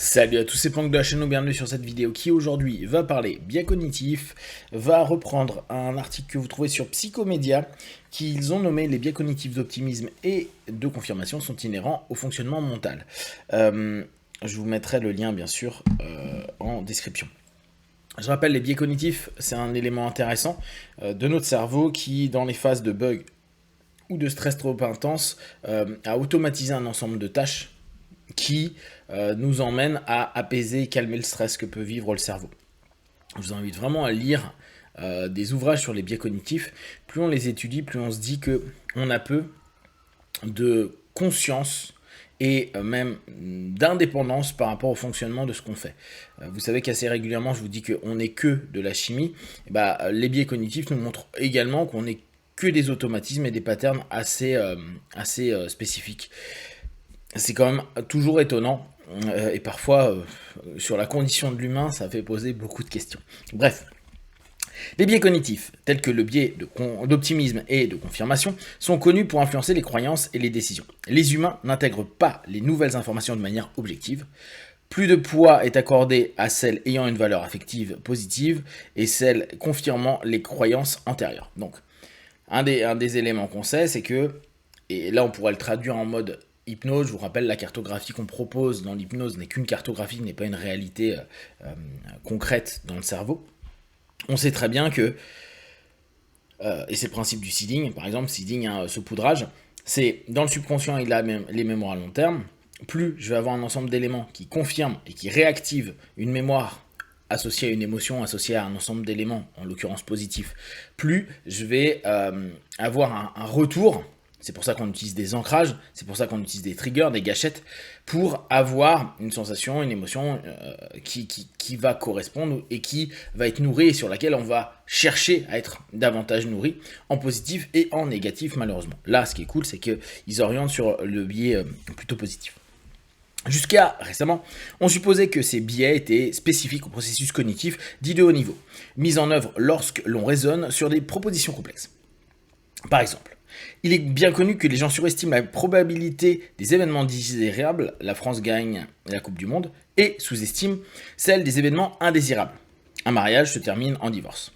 Salut à tous, c'est Planck de la chaîne, bienvenue sur cette vidéo qui aujourd'hui va parler biais cognitifs, va reprendre un article que vous trouvez sur Psychomédia qu'ils ont nommé les biais cognitifs d'optimisme et de confirmation sont inhérents au fonctionnement mental. Je vous mettrai le lien bien sûr en description. Je rappelle, les biais cognitifs, c'est un élément intéressant de notre cerveau qui, dans les phases de bug ou de stress trop intense, a automatisé un ensemble de tâches qui nous emmène à apaiser et calmer le stress que peut vivre le cerveau. Je vous invite vraiment à lire des ouvrages sur les biais cognitifs. Plus on les étudie, plus on se dit qu'on a peu de conscience et même d'indépendance par rapport au fonctionnement de ce qu'on fait. Vous savez qu'assez régulièrement, je vous dis qu'on n'est que de la chimie. Les biais cognitifs nous montrent également qu'on n'est que des automatismes et des patterns assez spécifiques. C'est quand même toujours étonnant, et parfois, sur la condition de l'humain, ça fait poser beaucoup de questions. Bref, les biais cognitifs, tels que le biais d'optimisme et de confirmation, sont connus pour influencer les croyances et les décisions. Les humains n'intègrent pas les nouvelles informations de manière objective. Plus de poids est accordé à celles ayant une valeur affective positive et celles confirmant les croyances antérieures. Donc, un des éléments qu'on sait, c'est que, et là on pourrait le traduire en mode hypnose, je vous rappelle, la cartographie qu'on propose dans l'hypnose n'est qu'une cartographie, n'est pas une réalité concrète dans le cerveau. On sait très bien que, et c'est le principe du seeding, par exemple, seeding, saupoudrage, c'est dans le subconscient et les mémoires à long terme, plus je vais avoir un ensemble d'éléments qui confirment et qui réactivent une mémoire associée à une émotion, associée à un ensemble d'éléments, en l'occurrence positifs, plus je vais avoir un retour. C'est pour ça qu'on utilise des ancrages, c'est pour ça qu'on utilise des triggers, des gâchettes, pour avoir une sensation, une émotion qui va correspondre et qui va être nourrie et sur laquelle on va chercher à être davantage nourri, en positif et en négatif malheureusement. Là, ce qui est cool, c'est qu'ils orientent sur le biais plutôt positif. Jusqu'à récemment, on supposait que ces biais étaient spécifiques au processus cognitif dit de haut niveau, mis en œuvre lorsque l'on raisonne sur des propositions complexes. Par exemple, il est bien connu que les gens surestiment la probabilité des événements désirables, la France gagne la Coupe du Monde, et sous-estiment celle des événements indésirables. Un mariage se termine en divorce.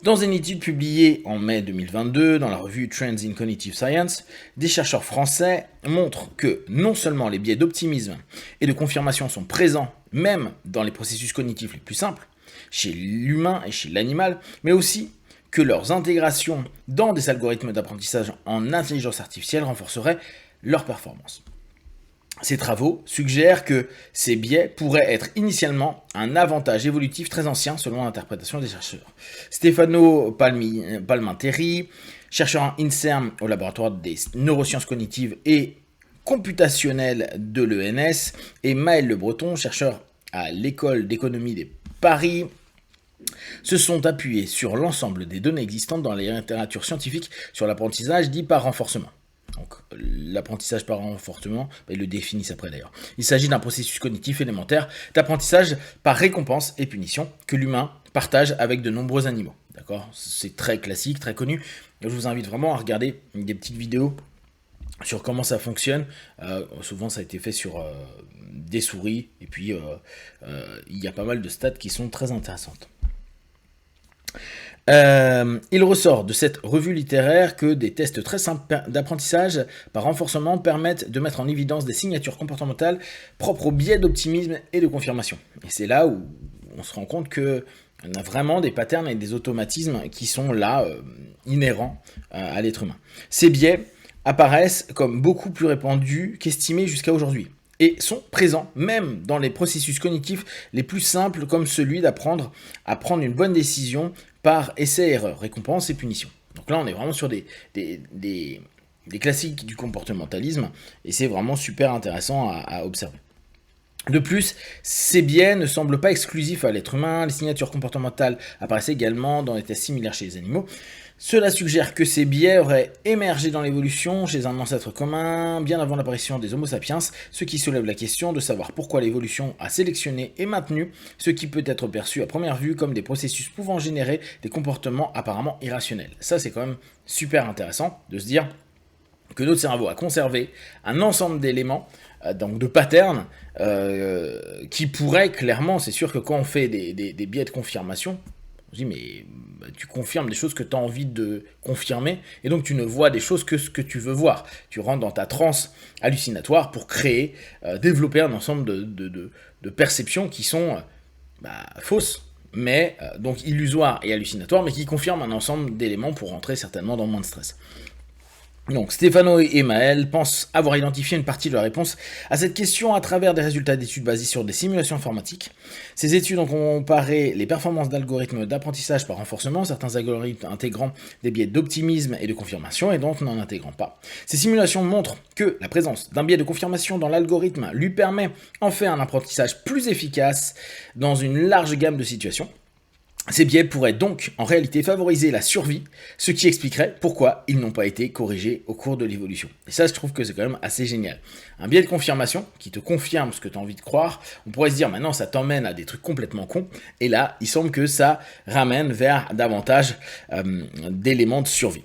Dans une étude publiée en mai 2022 dans la revue Trends in Cognitive Science, des chercheurs français montrent que non seulement les biais d'optimisme et de confirmation sont présents même dans les processus cognitifs les plus simples, chez l'humain et chez l'animal, mais aussi que leurs intégrations dans des algorithmes d'apprentissage en intelligence artificielle renforceraient leur performance. Ces travaux suggèrent que ces biais pourraient être initialement un avantage évolutif très ancien selon l'interprétation des chercheurs. Stefano Palminteri, chercheur en INSERM au laboratoire des neurosciences cognitives et computationnelles de l'ENS, et Maël Le Breton, chercheur à l'école d'économie de Paris, se sont appuyés sur l'ensemble des données existantes dans la littérature scientifique sur l'apprentissage dit par renforcement. Donc, l'apprentissage par renforcement, ils le définissent après d'ailleurs. Il s'agit d'un processus cognitif élémentaire d'apprentissage par récompense et punition que l'humain partage avec de nombreux animaux. D'accord ? C'est très classique, très connu. Je vous invite vraiment à regarder des petites vidéos sur comment ça fonctionne. Souvent, ça a été fait sur des souris. Et puis, il y a pas mal de stats qui sont très intéressantes. Il ressort de cette revue littéraire que des tests très simples d'apprentissage par renforcement permettent de mettre en évidence des signatures comportementales propres au biais d'optimisme et de confirmation. Et c'est là où on se rend compte qu'on a vraiment des patterns et des automatismes qui sont là, inhérents à l'être humain. Ces biais apparaissent comme beaucoup plus répandus qu'estimés jusqu'à aujourd'hui, et sont présents même dans les processus cognitifs les plus simples comme celui d'apprendre à prendre une bonne décision par essai-erreur, récompense et punition. Donc là, on est vraiment sur des classiques du comportementalisme, et c'est vraiment super intéressant à observer. De plus, ces biais ne semblent pas exclusifs à l'être humain, les signatures comportementales apparaissent également dans des tests similaires chez les animaux. Cela suggère que ces biais auraient émergé dans l'évolution chez un ancêtre commun bien avant l'apparition des Homo sapiens, ce qui soulève la question de savoir pourquoi l'évolution a sélectionné et maintenu ce qui peut être perçu à première vue comme des processus pouvant générer des comportements apparemment irrationnels. Ça, c'est quand même super intéressant de se dire que notre cerveau a conservé un ensemble d'éléments donc de patterns qui pourraient clairement, c'est sûr que quand on fait des biais de confirmation, on se dit mais tu confirmes des choses que tu as envie de confirmer et donc tu ne vois des choses que ce que tu veux voir. Tu rentres dans ta transe hallucinatoire pour créer, développer un ensemble de perceptions qui sont fausses, mais donc illusoires et hallucinatoires, mais qui confirment un ensemble d'éléments pour rentrer certainement dans moins de stress. Donc Stéphano et Maël pensent avoir identifié une partie de la réponse à cette question à travers des résultats d'études basées sur des simulations informatiques. Ces études ont comparé les performances d'algorithmes d'apprentissage par renforcement, certains algorithmes intégrant des biais d'optimisme et de confirmation et d'autres n'en intégrant pas. Ces simulations montrent que la présence d'un biais de confirmation dans l'algorithme lui permet en fait un apprentissage plus efficace dans une large gamme de situations. Ces biais pourraient donc en réalité favoriser la survie, ce qui expliquerait pourquoi ils n'ont pas été corrigés au cours de l'évolution. Et ça, je trouve que c'est quand même assez génial. Un biais de confirmation qui te confirme ce que tu as envie de croire, on pourrait se dire maintenant ça t'emmène à des trucs complètement cons, et là, il semble que ça ramène vers davantage d'éléments de survie.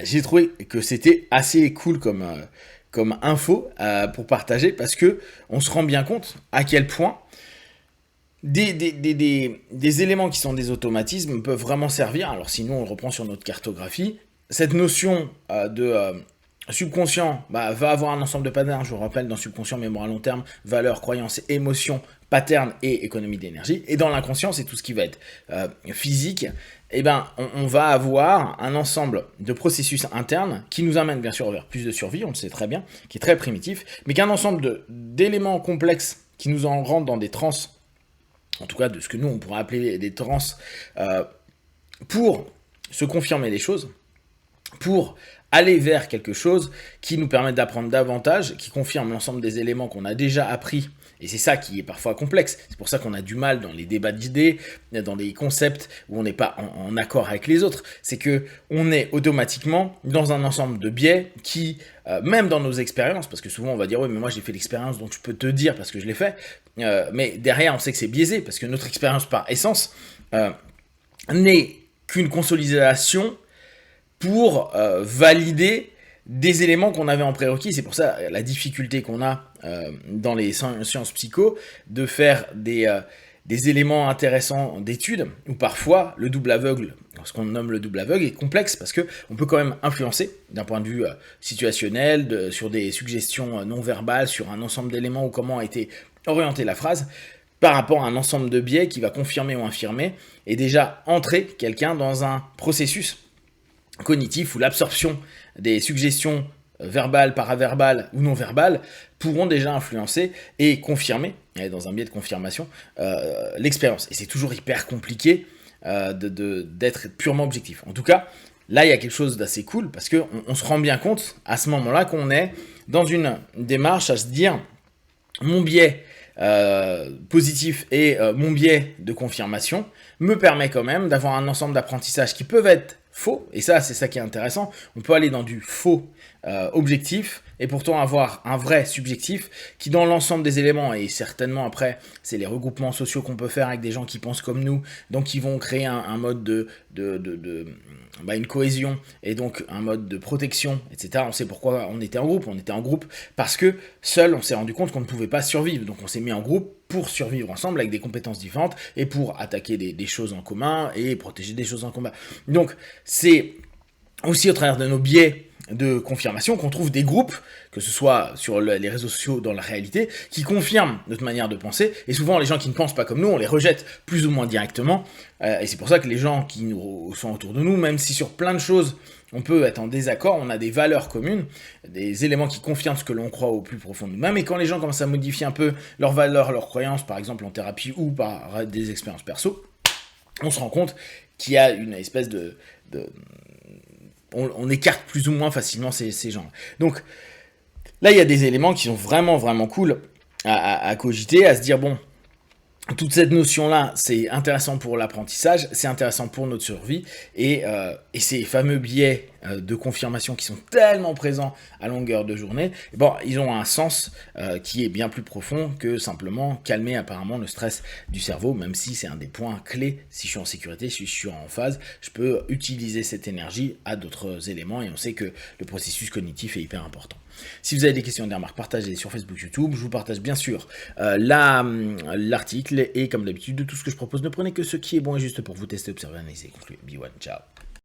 J'ai trouvé que c'était assez cool comme info pour partager, parce que on se rend bien compte à quel point des éléments qui sont des automatismes peuvent vraiment servir. Alors sinon, on le reprend sur notre cartographie. Cette notion de subconscient va avoir un ensemble de patterns. Je vous rappelle, dans subconscient, mémoire à long terme, valeurs, croyances, émotions, patterns et économie d'énergie. Et dans l'inconscient, c'est tout ce qui va être physique. Eh ben, on va avoir un ensemble de processus internes qui nous amènent bien sûr vers plus de survie, on le sait très bien, qui est très primitif, mais qu'un ensemble d'éléments complexes qui nous en rendent dans des transes, en tout cas de ce que nous on pourrait appeler des transes, pour se confirmer les choses, pour aller vers quelque chose qui nous permet d'apprendre davantage, qui confirme l'ensemble des éléments qu'on a déjà appris. Et c'est ça qui est parfois complexe. C'est pour ça qu'on a du mal dans les débats d'idées, dans les concepts où on n'est pas en accord avec les autres. C'est qu'on est automatiquement dans un ensemble de biais qui, même dans nos expériences, parce que souvent on va dire « oui, mais moi j'ai fait l'expérience, donc je peux te dire parce que je l'ai fait », mais derrière on sait que c'est biaisé, parce que notre expérience par essence n'est qu'une consolidation pour valider des éléments qu'on avait en prérequis. C'est pour ça la difficulté qu'on a dans les sciences psycho de faire des éléments intéressants d'études, où parfois le double aveugle, ce qu'on nomme le double aveugle, est complexe parce qu'on peut quand même influencer d'un point de vue situationnel, sur des suggestions non verbales, sur un ensemble d'éléments ou comment a été orientée la phrase, par rapport à un ensemble de biais qui va confirmer ou infirmer, et déjà entrer quelqu'un dans un processus cognitif où l'absorption des suggestions verbales, paraverbales ou non verbales pourront déjà influencer et confirmer, dans un biais de confirmation, l'expérience. Et c'est toujours hyper compliqué d'être purement objectif. En tout cas, là, il y a quelque chose d'assez cool parce qu'on se rend bien compte à ce moment-là qu'on est dans une démarche à se dire mon biais positif et mon biais de confirmation me permet quand même d'avoir un ensemble d'apprentissages qui peuvent être faux, et ça c'est ça qui est intéressant, on peut aller dans du faux objectif et pourtant avoir un vrai subjectif qui dans l'ensemble des éléments, et certainement après c'est les regroupements sociaux qu'on peut faire avec des gens qui pensent comme nous, donc qui vont créer un mode une cohésion et donc un mode de protection, etc. On sait pourquoi on était en groupe parce que seul on s'est rendu compte qu'on ne pouvait pas survivre, donc on s'est mis en groupe pour survivre ensemble avec des compétences différentes et pour attaquer des choses en commun et protéger des choses en commun. Donc c'est aussi au travers de nos biais de confirmation qu'on trouve des groupes, que ce soit sur les réseaux sociaux, dans la réalité, qui confirment notre manière de penser, et souvent les gens qui ne pensent pas comme nous, on les rejette plus ou moins directement, et c'est pour ça que les gens qui nous sont autour de nous, même si sur plein de choses on peut être en désaccord, on a des valeurs communes, des éléments qui confirment ce que l'on croit au plus profond de nous-mêmes, et quand les gens commencent à modifier un peu leurs valeurs, leurs croyances, par exemple en thérapie ou par des expériences perso, on se rend compte qu'il y a une espèce on écarte plus ou moins facilement ces gens. Donc là, il y a des éléments qui sont vraiment, vraiment cool à cogiter, à se dire, bon, toute cette notion-là, c'est intéressant pour l'apprentissage, c'est intéressant pour notre survie, et ces fameux biais de confirmation qui sont tellement présents à longueur de journée, bon, ils ont un sens qui est bien plus profond que simplement calmer apparemment le stress du cerveau, même si c'est un des points clés. Si je suis en sécurité, si je suis en phase, je peux utiliser cette énergie à d'autres éléments, et on sait que le processus cognitif est hyper important. Si vous avez des questions et des remarques, partagez sur Facebook, YouTube. Je vous partage bien sûr l'article et comme d'habitude de tout ce que je propose, ne prenez que ce qui est bon et juste pour vous tester, observer, analyser, conclure. Be one, ciao.